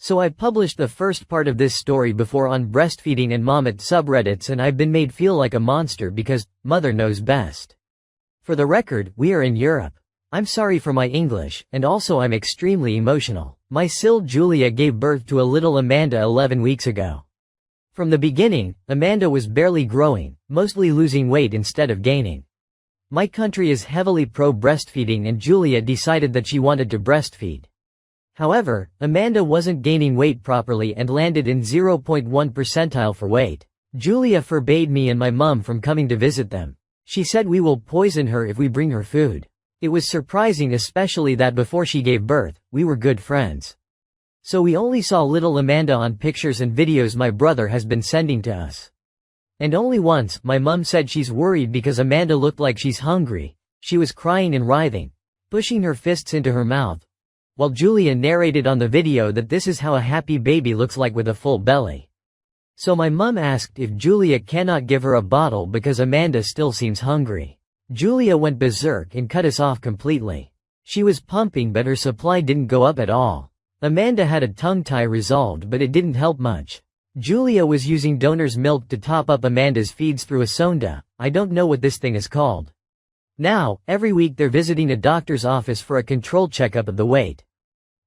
So I published the first part of this story before on breastfeeding and mom@. subreddits, and I've been made feel like a monster because mother knows best. For the record, we are in Europe. I'm sorry for my English, and also I'm extremely emotional. My SIL Julia gave birth to a little Amanda 11 weeks ago. From the beginning, Amanda was barely growing, mostly losing weight instead of gaining. My country is heavily pro-breastfeeding and Julia decided that she wanted to breastfeed. However, Amanda wasn't gaining weight properly and landed in 0.1 percentile for weight. Julia forbade me and my mom from coming to visit them. She said we will poison her if we bring her food. It was surprising, especially that before she gave birth, we were good friends. So we only saw little Amanda on pictures and videos my brother has been sending to us. And only once, my mom said she's worried because Amanda looked like she's hungry. She was crying and writhing, pushing her fists into her mouth, while Julia narrated on the video that this is how a happy baby looks like with a full belly. So my mom asked if Julia cannot give her a bottle because Amanda still seems hungry. Julia went berserk and cut us off completely. She was pumping but her supply didn't go up at all. Amanda had a tongue tie resolved but it didn't help much. Julia was using donor's milk to top up Amanda's feeds through a sonda. I don't know what this thing is called. Now, every week they're visiting a doctor's office for a control checkup of the weight.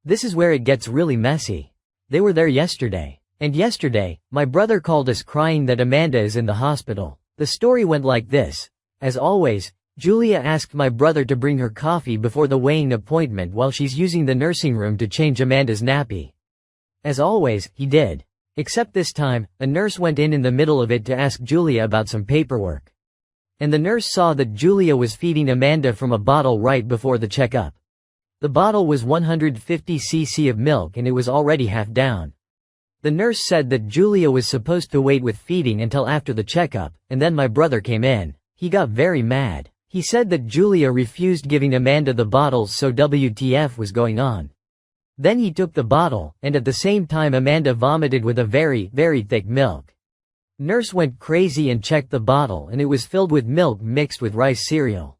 This is where it gets really messy. They were there yesterday. And yesterday, my brother called us crying that Amanda is in the hospital. The story went like this. As always, Julia asked my brother to bring her coffee before the weighing appointment while she's using the nursing room to change Amanda's nappy. As always, he did. Except this time, a nurse went in the middle of it to ask Julia about some paperwork. And the nurse saw that Julia was feeding Amanda from a bottle right before the checkup. The bottle was 150 cc of milk and it was already half down. The nurse said that Julia was supposed to wait with feeding until after the checkup, and then my brother came in. He got very mad. He said that Julia refused giving Amanda the bottles, so WTF was going on. Then he took the bottle, and at the same time Amanda vomited with a very, very thick milk. Nurse went crazy and checked the bottle and it was filled with milk mixed with rice cereal.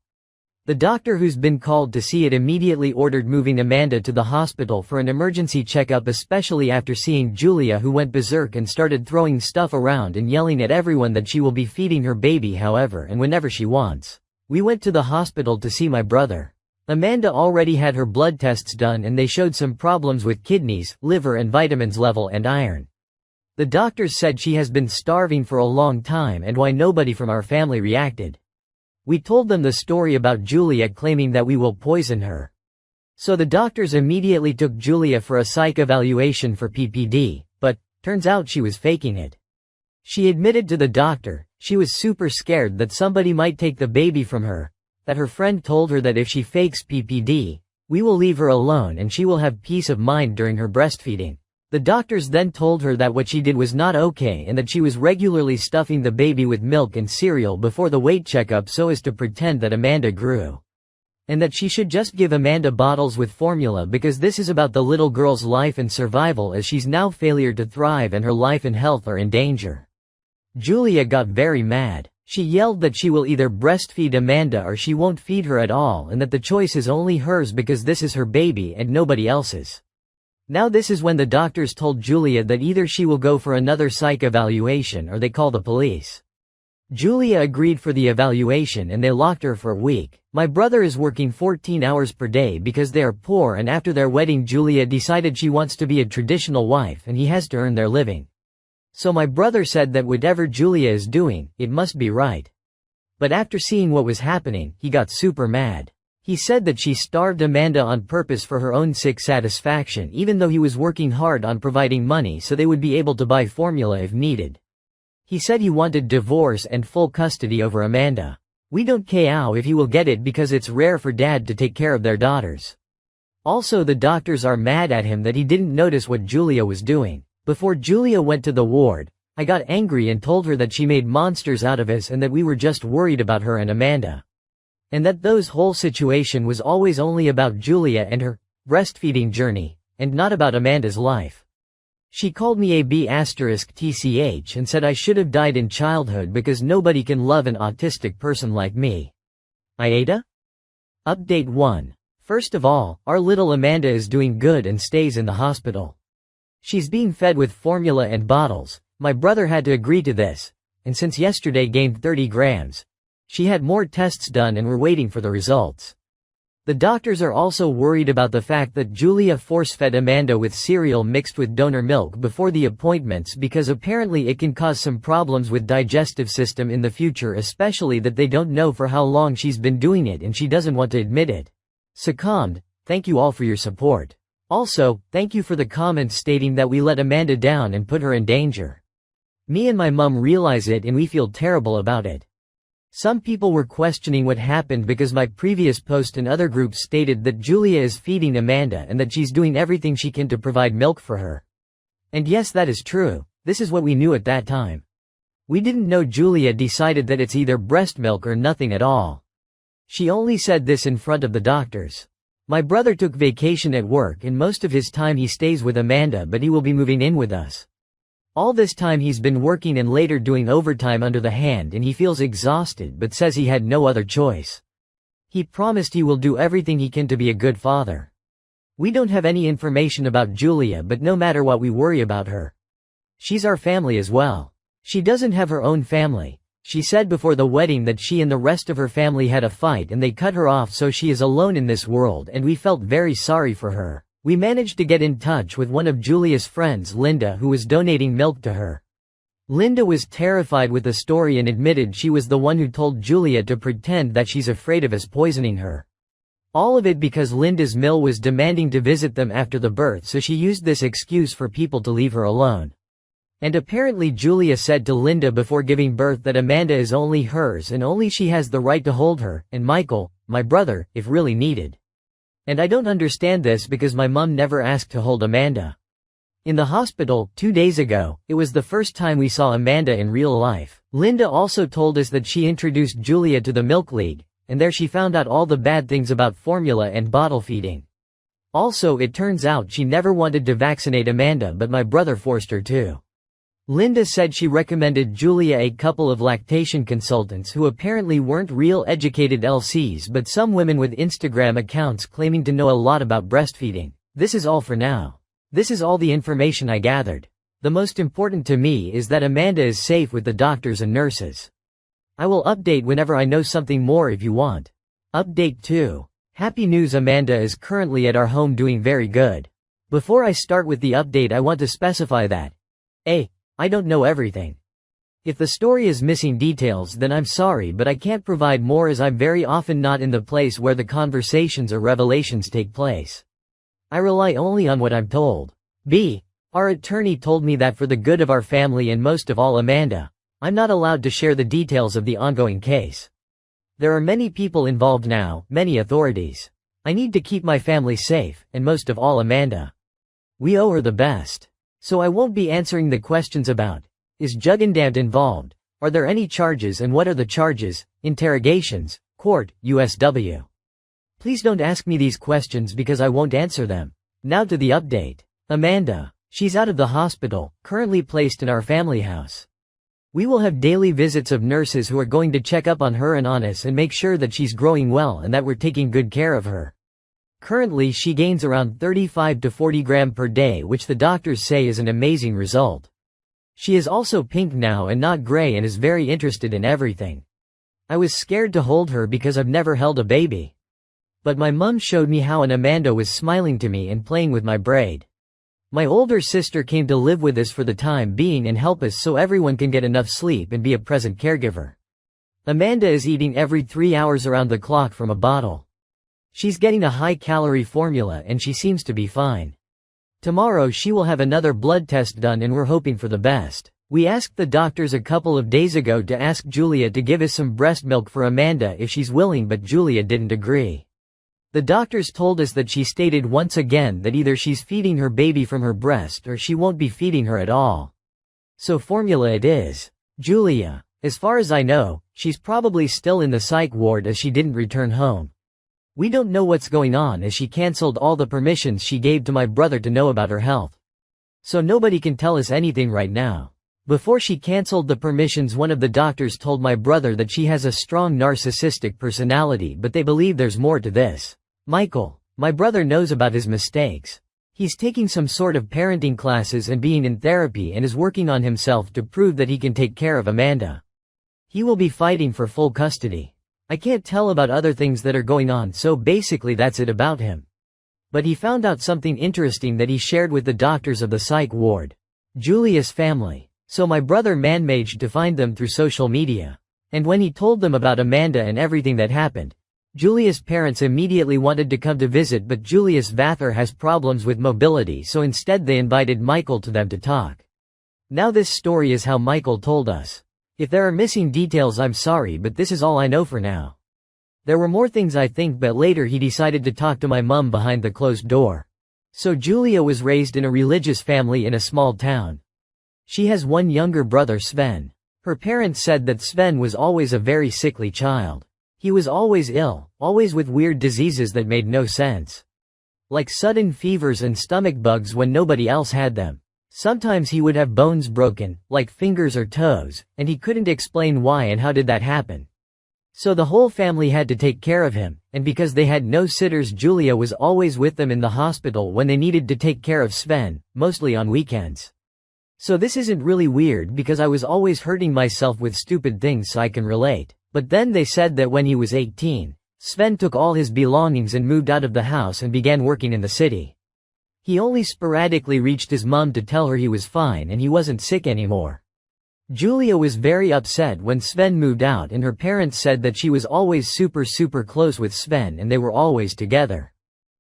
The doctor who's been called to see it immediately ordered moving Amanda to the hospital for an emergency checkup, especially after seeing Julia, who went berserk and started throwing stuff around and yelling at everyone that she will be feeding her baby however and whenever she wants. We went to the hospital to see my brother. Amanda already had her blood tests done and they showed some problems with kidneys, liver and vitamins level and iron. The doctors said she has been starving for a long time and why nobody from our family reacted. We told them the story about Julia claiming that we will poison her. So the doctors immediately took Julia for a psych evaluation for PPD, but turns out she was faking it. She admitted to the doctor she was super scared that somebody might take the baby from her, that her friend told her that if she fakes PPD, we will leave her alone and she will have peace of mind during her breastfeeding. The doctors then told her that what she did was not okay and that she was regularly stuffing the baby with milk and cereal before the weight checkup so as to pretend that Amanda grew. And that she should just give Amanda bottles with formula because this is about the little girl's life and survival as she's now failure to thrive and her life and health are in danger. Julia got very mad. She yelled that she will either breastfeed Amanda or she won't feed her at all and that the choice is only hers because this is her baby and nobody else's. Now this is when the doctors told Julia that either she will go for another psych evaluation or they call the police. Julia agreed for the evaluation and they locked her for a week. My brother is working 14 hours per day because they are poor and after their wedding Julia decided she wants to be a traditional wife and he has to earn their living. So my brother said that whatever Julia is doing, it must be right. But after seeing what was happening, he got super mad. He said that she starved Amanda on purpose for her own sick satisfaction even though he was working hard on providing money so they would be able to buy formula if needed. He said he wanted divorce and full custody over Amanda. We don't care if he will get it because it's rare for dad to take care of their daughters. Also the doctors are mad at him that he didn't notice what Julia was doing. Before Julia went to the ward, I got angry and told her that she made monsters out of us and that we were just worried about her and Amanda. And that those whole situation was always only about Julia and her breastfeeding journey, and not about Amanda's life. She called me a B*TCH and said I should have died in childhood because nobody can love an autistic person like me. AITA? Update 1. First of all, our little Amanda is doing good and stays in the hospital. She's being fed with formula and bottles. My brother had to agree to this, and since yesterday gained 30 grams. She had more tests done and we're waiting for the results. The doctors are also worried about the fact that Julia force-fed Amanda with cereal mixed with donor milk before the appointments because apparently it can cause some problems with digestive system in the future, especially that they don't know for how long she's been doing it and she doesn't want to admit it. Succumbed. Thank you all for your support. Also, thank you for the comments stating that we let Amanda down and put her in danger. Me and my mum realize it and we feel terrible about it. Some people were questioning what happened because my previous post in other groups stated that Julia is feeding Amanda and that she's doing everything she can to provide milk for her. And yes, that is true. This is what we knew at that time. We didn't know Julia decided that it's either breast milk or nothing at all. She only said this in front of the doctors. My brother took vacation at work and most of his time he stays with Amanda, but he will be moving in with us. All this time he's been working and later doing overtime under the hand and he feels exhausted but says he had no other choice. He promised he will do everything he can to be a good father. We don't have any information about Julia, but no matter what we worry about her. She's our family as well. She doesn't have her own family. She said before the wedding that she and the rest of her family had a fight and they cut her off, so she is alone in this world and we felt very sorry for her. We managed to get in touch with one of Julia's friends, Linda, who was donating milk to her. Linda was terrified with the story and admitted she was the one who told Julia to pretend that she's afraid of us poisoning her. All of it because Linda's mill was demanding to visit them after the birth, so she used this excuse for people to leave her alone. And apparently Julia said to Linda before giving birth that Amanda is only hers and only she has the right to hold her, and Michael, my brother, if really needed. And I don't understand this because my mum never asked to hold Amanda. In the hospital, 2 days ago, it was the first time we saw Amanda in real life. Linda also told us that she introduced Julia to the Milk League, and there she found out all the bad things about formula and bottle feeding. Also, it turns out she never wanted to vaccinate Amanda, but my brother forced her to. Linda said she recommended Julia a couple of lactation consultants who apparently weren't real educated LCs, but some women with Instagram accounts claiming to know a lot about breastfeeding. This is all for now. This is all the information I gathered. The most important to me is that Amanda is safe with the doctors and nurses. I will update whenever I know something more if you want. Update 2. Happy news, Amanda is currently at our home doing very good. Before I start with the update, I want to specify that I don't know everything. If the story is missing details, then I'm sorry, but I can't provide more as I'm very often not in the place where the conversations or revelations take place. I rely only on what I'm told. Our attorney told me that for the good of our family and most of all Amanda, I'm not allowed to share the details of the ongoing case. There are many people involved now, many authorities. I need to keep my family safe, and most of all Amanda. We owe her the best. So I won't be answering the questions about, is Jugendamt involved? Are there any charges and what are the charges? Interrogations, court, USW. Please don't ask me these questions because I won't answer them. Now to the update. Amanda. She's out of the hospital, currently placed in our family house. We will have daily visits of nurses who are going to check up on her and on us and make sure that she's growing well and that we're taking good care of her. Currently she gains around 35 to 40 grams per day, which the doctors say is an amazing result. She is also pink now and not gray and is very interested in everything. I was scared to hold her because I've never held a baby. But my mum showed me how, and Amanda was smiling to me and playing with my braid. My older sister came to live with us for the time being and help us so everyone can get enough sleep and be a present caregiver. Amanda is eating every 3 hours around the clock from a bottle. She's getting a high-calorie formula and she seems to be fine. Tomorrow she will have another blood test done and we're hoping for the best. We asked the doctors a couple of days ago to ask Julia to give us some breast milk for Amanda if she's willing, but Julia didn't agree. The doctors told us that she stated once again that either she's feeding her baby from her breast or she won't be feeding her at all. So formula it is. Julia. As far as I know, she's probably still in the psych ward as she didn't return home. We don't know what's going on as she cancelled all the permissions she gave to my brother to know about her health. So nobody can tell us anything right now. Before she cancelled the permissions, one of the doctors told my brother that she has a strong narcissistic personality, but they believe there's more to this. Michael, my brother, knows about his mistakes. He's taking some sort of parenting classes and being in therapy and is working on himself to prove that he can take care of Amanda. He will be fighting for full custody. I can't tell about other things that are going on, so basically that's it about him. But he found out something interesting that he shared with the doctors of the psych ward. Julia's family. So my brother managed to find them through social media. And when he told them about Amanda and everything that happened, Julia's parents immediately wanted to come to visit, but Julia's father has problems with mobility, so instead they invited Michael to them to talk. Now this story is how Michael told us. If there are missing details, I'm sorry, but this is all I know for now. There were more things I think, but later he decided to talk to my mum behind the closed door. So Julia was raised in a religious family in a small town. She has one younger brother, Sven. Her parents said that Sven was always a very sickly child. He was always ill, always with weird diseases that made no sense. Like sudden fevers and stomach bugs when nobody else had them. Sometimes he would have bones broken, like fingers or toes, and he couldn't explain why and how did that happen. So the whole family had to take care of him, and because they had no sitters, Julia was always with them in the hospital when they needed to take care of Sven, mostly on weekends. So this isn't really weird because I was always hurting myself with stupid things, so I can relate. But then they said that when he was 18, Sven took all his belongings and moved out of the house and began working in the city. He only sporadically reached his mom to tell her he was fine and he wasn't sick anymore. Julia was very upset when Sven moved out, and her parents said that she was always super close with Sven and they were always together.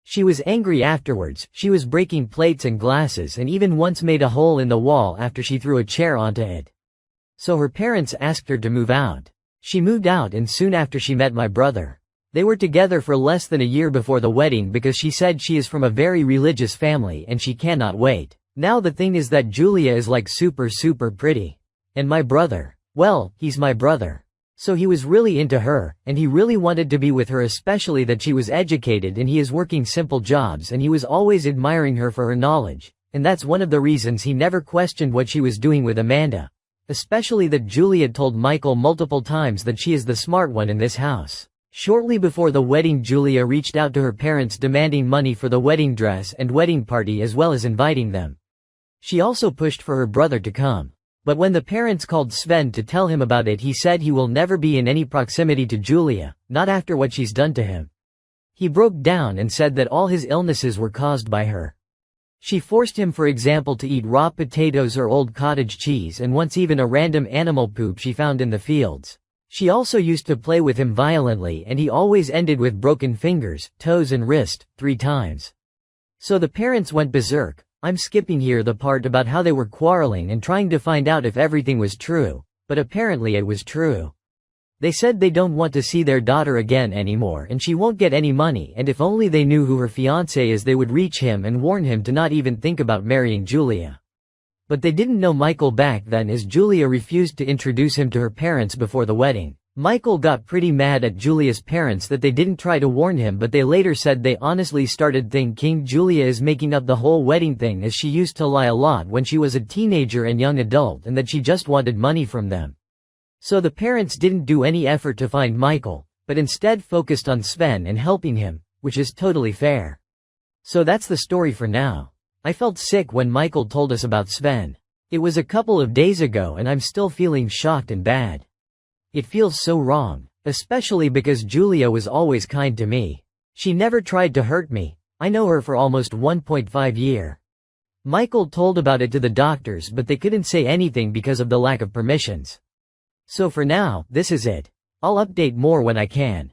She was angry afterwards. She was breaking plates and glasses and even once made a hole in the wall after she threw a chair onto it. So her parents asked her to move out. She moved out, and soon after she met my brother. They were together for less than a year before the wedding because she said she is from a very religious family and she cannot wait. Now the thing is that Julia is like super pretty. And my brother, well, he's my brother. So he was really into her, and he really wanted to be with her, especially that she was educated and he is working simple jobs, and he was always admiring her for her knowledge, and that's one of the reasons he never questioned what she was doing with Amanda. Especially that Julia told Michael multiple times that she is the smart one in this house. Shortly before the wedding, Julia reached out to her parents demanding money for the wedding dress and wedding party as well as inviting them. She also pushed for her brother to come. But when the parents called Sven to tell him about it, he said he will never be in any proximity to Julia, not after what she's done to him. He broke down and said that all his illnesses were caused by her. She forced him, for example, to eat raw potatoes or old cottage cheese, and once even a random animal poop she found in the fields. She also used to play with him violently, and he always ended with broken fingers, toes and wrist, 3 times. So the parents went berserk. I'm skipping here the part about how they were quarreling and trying to find out if everything was true, but apparently it was true. They said they don't want to see their daughter again anymore and she won't get any money, and if only they knew who her fiancé is they would reach him and warn him to not even think about marrying Julia. But they didn't know Michael back then, as Julia refused to introduce him to her parents before the wedding. Michael got pretty mad at Julia's parents that they didn't try to warn him, but they later said they honestly started thinking Julia is making up the whole wedding thing, as she used to lie a lot when she was a teenager and young adult, and that she just wanted money from them. So the parents didn't do any effort to find Michael, but instead focused on Sven and helping him, which is totally fair. So that's the story for now. I felt sick when Michael told us about Sven. It was a couple of days ago and I'm still feeling shocked and bad. It feels so wrong, especially because Julia was always kind to me. She never tried to hurt me. I know her for almost 1.5 years. Michael told about it to the doctors, but they couldn't say anything because of the lack of permissions. So for now, this is it. I'll update more when I can.